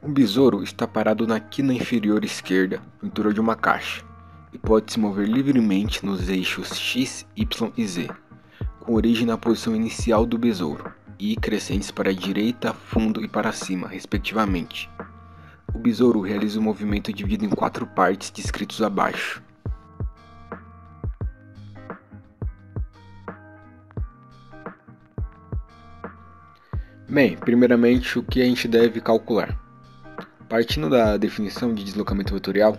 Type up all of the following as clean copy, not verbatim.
Um besouro está parado na quina inferior esquerda, no interior de uma caixa, e pode se mover livremente nos eixos X, Y e Z, com origem na posição inicial do besouro, e crescentes para a direita, fundo e para cima, respectivamente. O besouro realiza o movimento dividido em 4 partes descritos abaixo. Bem, primeiramente o que a gente deve calcular? Partindo da definição de deslocamento vetorial,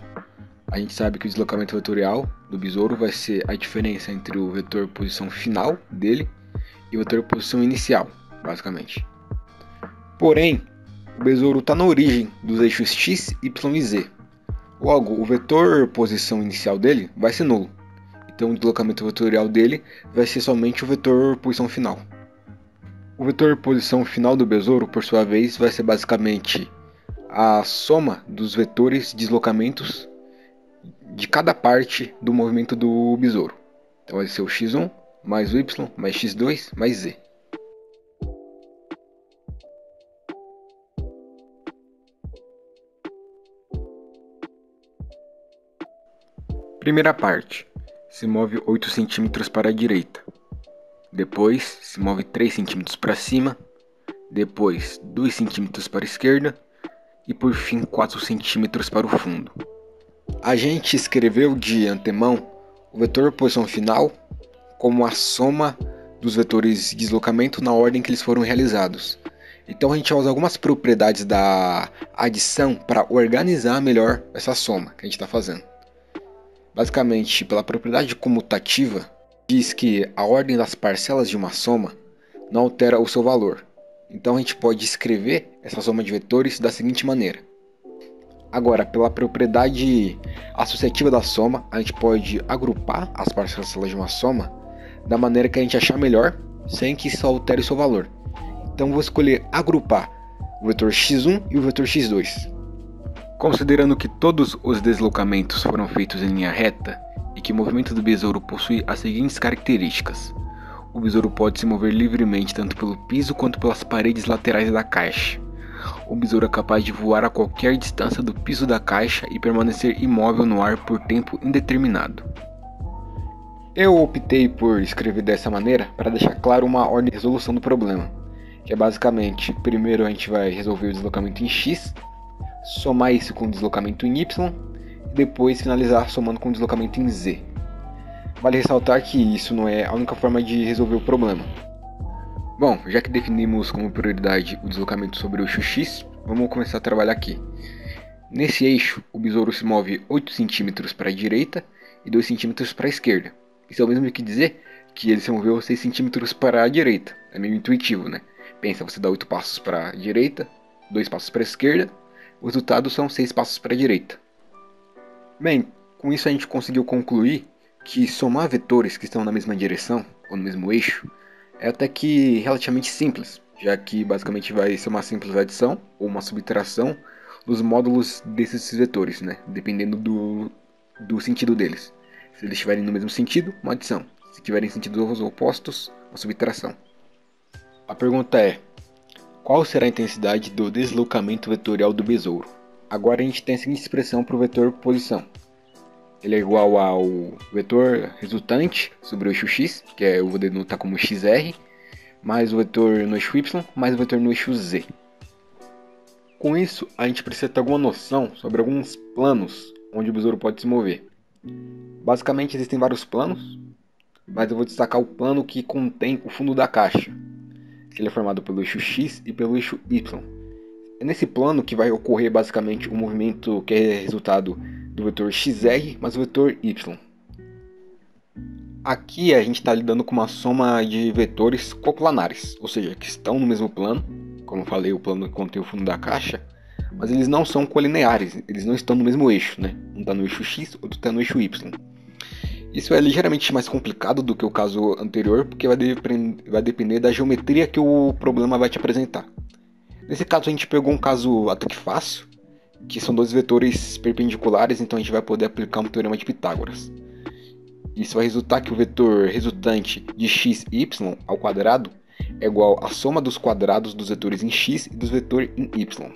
a gente sabe que o deslocamento vetorial do besouro vai ser a diferença entre o vetor posição final dele e o vetor posição inicial, basicamente. Porém, o besouro está na origem dos eixos X, Y e Z. Logo, o vetor posição inicial dele vai ser nulo. Então o deslocamento vetorial dele vai ser somente o vetor posição final. O vetor posição final do besouro, por sua vez, vai ser basicamente a soma dos vetores de deslocamentos de cada parte do movimento do besouro. Então vai ser o x1 mais o y mais x2 mais z. Primeira parte, se move 8 cm para a direita. Depois se move 3 cm para cima. Depois 2 cm para a esquerda. E por fim 4 cm para o fundo. A gente escreveu de antemão o vetor posição final como a soma dos vetores de deslocamento na ordem que eles foram realizados. Então a gente vai usar algumas propriedades da adição para organizar melhor essa soma que a gente está fazendo. Basicamente, pela propriedade comutativa, diz que a ordem das parcelas de uma soma não altera o seu valor. Então a gente pode escrever essa soma de vetores da seguinte maneira. Agora, pela propriedade associativa da soma, a gente pode agrupar as parcelas de uma soma da maneira que a gente achar melhor, sem que isso altere o seu valor. Então vou escolher agrupar o vetor x1 e o vetor x2. Considerando que todos os deslocamentos foram feitos em linha reta e que o movimento do besouro possui as seguintes características. O besouro pode se mover livremente tanto pelo piso quanto pelas paredes laterais da caixa. O besouro é capaz de voar a qualquer distância do piso da caixa e permanecer imóvel no ar por tempo indeterminado. Eu optei por escrever dessa maneira para deixar claro uma ordem de resolução do problema, que é basicamente, primeiro a gente vai resolver o deslocamento em X, somar isso com o deslocamento em Y, e depois finalizar somando com o deslocamento em Z. Vale ressaltar que isso não é a única forma de resolver o problema. Bom, já que definimos como prioridade o deslocamento sobre o eixo X, vamos começar a trabalhar aqui. Nesse eixo, o besouro se move 8 cm para a direita e 2 cm para a esquerda. Isso é o mesmo que dizer que ele se moveu 6 cm para a direita. É meio intuitivo, né? Pensa, você dá 8 passos para a direita, 2 passos para a esquerda, o resultado são 6 passos para a direita. Bem, com isso a gente conseguiu concluir que somar vetores que estão na mesma direção, ou no mesmo eixo, é até que relativamente simples, já que basicamente vai ser uma simples adição ou uma subtração dos módulos desses vetores, né? Dependendo do sentido deles. Se eles estiverem no mesmo sentido, uma adição. Se tiverem sentidos opostos, uma subtração. A pergunta é: qual será a intensidade do deslocamento vetorial do besouro? Agora a gente tem a seguinte expressão para o vetor posição. Ele é igual ao vetor resultante sobre o eixo x, que eu vou denotar como xr, mais o vetor no eixo y, mais o vetor no eixo z. Com isso, a gente precisa ter alguma noção sobre alguns planos onde o besouro pode se mover. Basicamente existem vários planos, mas eu vou destacar o plano que contém o fundo da caixa, que ele é formado pelo eixo x e pelo eixo y. É nesse plano que vai ocorrer basicamente o movimento que é resultado do vetor xr mais o vetor y. Aqui a gente está lidando com uma soma de vetores coplanares, ou seja, que estão no mesmo plano, como eu falei, o plano que contém o fundo da caixa, mas eles não são colineares, eles não estão no mesmo eixo, né? Um está no eixo x, outro está no eixo y. Isso é ligeiramente mais complicado do que o caso anterior, porque vai depender da geometria que o problema vai te apresentar. Nesse caso a gente pegou um caso até que fácil, que são dois vetores perpendiculares, então a gente vai poder aplicar um teorema de Pitágoras. Isso vai resultar que o vetor resultante de x e y ao quadrado é igual à soma dos quadrados dos vetores em x e dos vetores em y.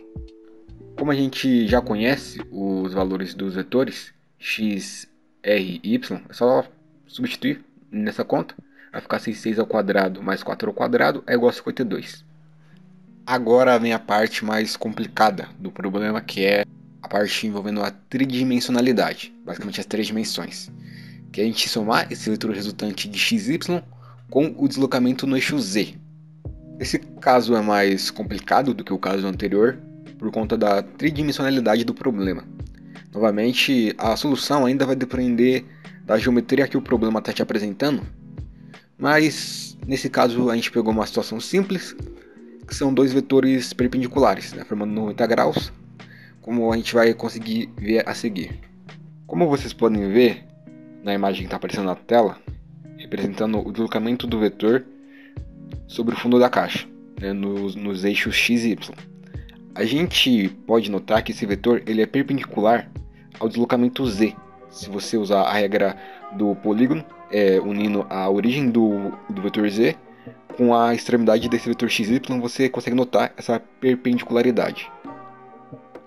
Como a gente já conhece os valores dos vetores x, r e y, é só substituir nessa conta. Vai ficar 6 ao quadrado mais 4 ao quadrado é igual a 52. Agora vem a parte mais complicada do problema, que é a parte envolvendo a tridimensionalidade, basicamente as três dimensões, que é a gente somar esse vetor resultante de xy com o deslocamento no eixo z. Esse caso é mais complicado do que o caso anterior, por conta da tridimensionalidade do problema. Novamente, a solução ainda vai depender da geometria que o problema está te apresentando, mas nesse caso a gente pegou uma situação simples, que são dois vetores perpendiculares, formando 90 graus, como a gente vai conseguir ver a seguir. Como vocês podem ver na imagem que está aparecendo na tela, representando o deslocamento do vetor sobre o fundo da caixa, nos eixos x e y. A gente pode notar que esse vetor ele é perpendicular ao deslocamento z. Se você usar a regra do polígono, unindo a origem do vetor z com a extremidade desse vetor xy, você consegue notar essa perpendicularidade.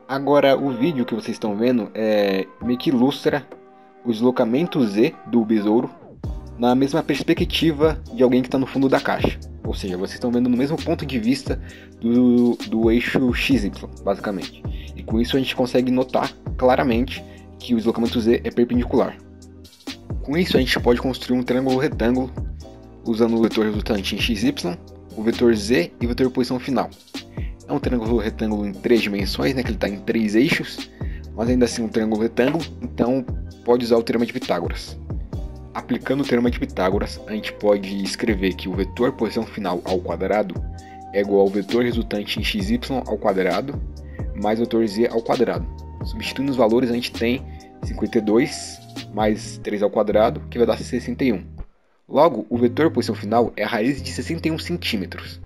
Agora, o vídeo que vocês estão vendo meio que ilustra o deslocamento z do besouro na mesma perspectiva de alguém que está no fundo da caixa. Ou seja, vocês estão vendo no mesmo ponto de vista do eixo XY, basicamente. E com isso a gente consegue notar claramente que o deslocamento Z é perpendicular. Com isso a gente pode construir um triângulo retângulo usando o vetor resultante em XY, o vetor Z e o vetor posição final. É um triângulo retângulo em 3 dimensões, que ele está em 3 eixos, mas ainda assim um triângulo retângulo, então pode usar o teorema de Pitágoras. Aplicando o teorema de Pitágoras, a gente pode escrever que o vetor posição final ao quadrado é igual ao vetor resultante em xy ao quadrado mais o vetor z ao quadrado. Substituindo os valores, a gente tem 52 mais 3 ao quadrado, que vai dar 61. Logo, o vetor posição final é a raiz de 61 centímetros,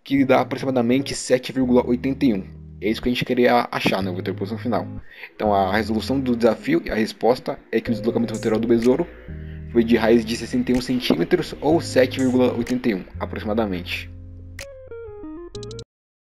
que dá aproximadamente 7,81. É isso que a gente queria achar, o vetor posição final. Então a resolução do desafio e a resposta é que o deslocamento vetorial do besouro foi de raiz de 61 centímetros ou 7,81 aproximadamente.